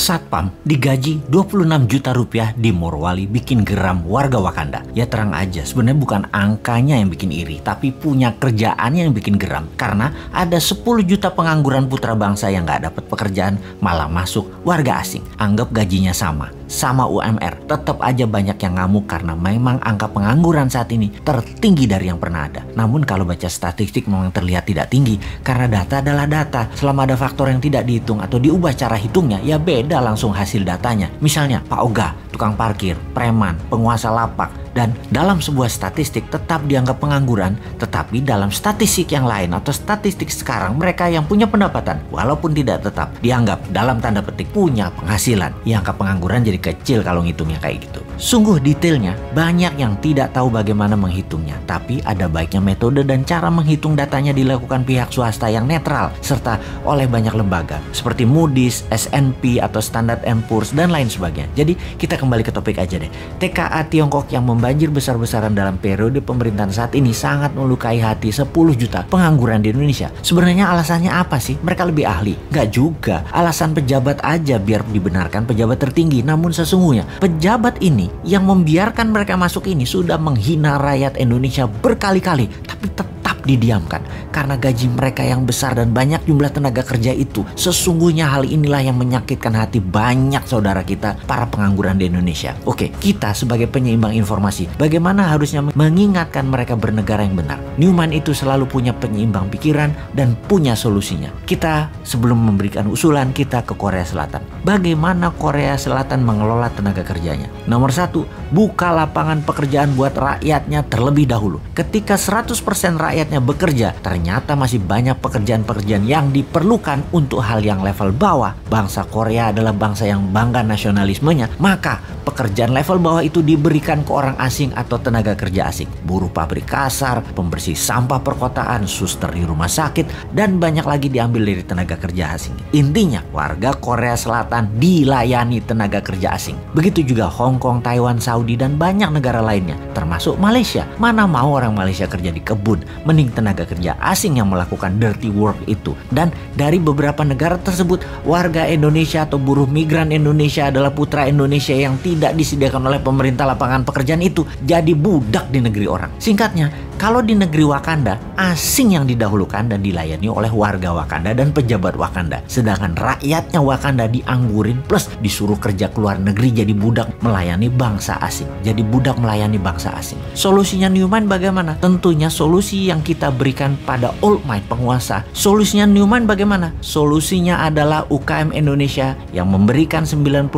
Satpam digaji 26 juta rupiah di Morowali bikin geram warga Wakanda. Ya terang aja, sebenarnya bukan angkanya yang bikin iri, tapi punya kerjaannya yang bikin geram. Karena ada 10 juta pengangguran putra bangsa yang gak dapat pekerjaan, malah masuk warga asing. Anggap gajinya sama UMR. Tetap aja banyak yang ngamuk karena memang angka pengangguran saat ini tertinggi dari yang pernah ada. Namun kalau baca statistik memang terlihat tidak tinggi, karena data adalah data. Selama ada faktor yang tidak dihitung atau diubah cara hitungnya, ya beda langsung hasil datanya. Misalnya Pak Oga, tukang parkir, preman, penguasa lapak, dan dalam sebuah statistik tetap dianggap pengangguran, tetapi dalam statistik yang lain atau statistik sekarang mereka yang punya pendapatan walaupun tidak tetap dianggap dalam tanda petik punya penghasilan. Ya angka pengangguran jadi kecil kalau ngitungnya kayak gitu. Sungguh detailnya banyak yang tidak tahu bagaimana menghitungnya, tapi ada baiknya metode dan cara menghitung datanya dilakukan pihak swasta yang netral serta oleh banyak lembaga seperti Moody's, S&P atau Standard & Poor's dan lain sebagainya. Jadi kita kembali ke topik aja deh. TKA Tiongkok yang membanjir besar-besaran dalam periode pemerintahan saat ini sangat melukai hati 10 juta pengangguran di Indonesia. Sebenarnya alasannya apa sih? Mereka lebih ahli? Nggak juga. Alasan pejabat aja biar dibenarkan pejabat tertinggi. Namun sesungguhnya pejabat ini yang membiarkan mereka masuk ini sudah menghina rakyat Indonesia berkali-kali, tapi tetap didiamkan karena gaji mereka yang besar dan banyak jumlah tenaga kerja itu. Sesungguhnya hal inilah yang menyakitkan hati banyak saudara kita para pengangguran di Indonesia. Oke, kita sebagai penyeimbang informasi, bagaimana harusnya mengingatkan mereka bernegara yang benar? Newman itu selalu punya penyeimbang pikiran dan punya solusinya. Kita sebelum memberikan usulan, kita ke Korea Selatan. Bagaimana Korea Selatan mengelola tenaga kerjanya? Nomor 1, buka lapangan pekerjaan buat rakyatnya terlebih dahulu. Ketika 100% rakyatnya bekerja, ternyata masih banyak pekerjaan-pekerjaan yang diperlukan untuk hal yang level bawah. Bangsa Korea adalah bangsa yang bangga nasionalismenya, maka pekerjaan level bawah itu diberikan ke orang asing atau tenaga kerja asing. Buruh pabrik kasar, pembersih sampah perkotaan, suster di rumah sakit, dan banyak lagi diambil dari tenaga kerja asing. Intinya, warga Korea Selatan dilayani tenaga kerja asing. Begitu juga Hong Kong, Taiwan, Saudi, dan banyak negara lainnya, termasuk Malaysia. Mana mau orang Malaysia kerja di kebun, mending tenaga kerja asing yang melakukan dirty work itu. Dan dari beberapa negara tersebut, warga Indonesia atau buruh migran Indonesia adalah putra Indonesia yang tidak disediakan oleh pemerintah lapangan pekerjaan itu jadi budak di negeri orang. Singkatnya, kalau di negeri Wakanda, asing yang didahulukan dan dilayani oleh warga Wakanda dan pejabat Wakanda. Sedangkan rakyatnya Wakanda dianggurin plus disuruh kerja ke luar negeri jadi budak melayani bangsa asing. Jadi budak melayani bangsa asing. Solusinya Newman bagaimana? Tentunya solusi yang kita berikan pada old might penguasa. Solusinya Newman bagaimana? Solusinya adalah UKM Indonesia yang memberikan 97%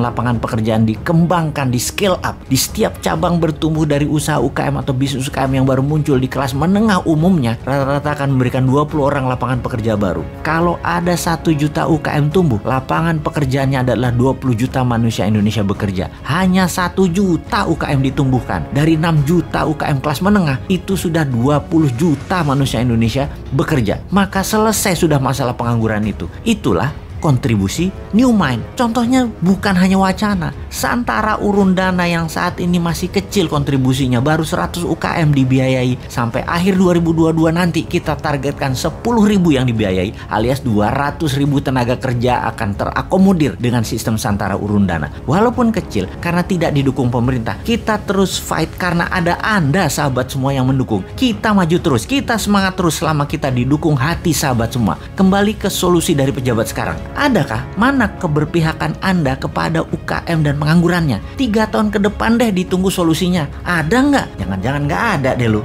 lapangan pekerjaan dikembangkan, di scale up. Di setiap cabang bertumbuh dari usaha UKM atau bisnis UKM yang baru muncul di kelas menengah umumnya, rata-rata akan memberikan 20 orang lapangan pekerja baru. Kalau ada 1 juta UKM tumbuh, lapangan pekerjaannya adalah 20 juta manusia Indonesia bekerja. Hanya 1 juta UKM ditumbuhkan. Dari 6 juta UKM kelas menengah, itu sudah 20 juta manusia Indonesia bekerja. Maka selesai sudah masalah pengangguran itu. Itulah kontribusi Newman. Contohnya bukan hanya wacana. Santara urun dana yang saat ini masih kecil kontribusinya, baru 100 UKM dibiayai. Sampai akhir 2022 nanti kita targetkan 10.000 yang dibiayai, alias 200.000 tenaga kerja akan terakomodir dengan sistem santara urun dana. Walaupun kecil, karena tidak didukung pemerintah, kita terus fight karena ada Anda sahabat semua yang mendukung. Kita maju terus, kita semangat terus selama kita didukung hati sahabat semua. Kembali ke solusi dari pejabat sekarang. Adakah mana keberpihakan Anda kepada UKM dan penganggurannya? 3 tahun ke depan deh ditunggu solusinya. Ada nggak? Jangan-jangan nggak ada deh lu.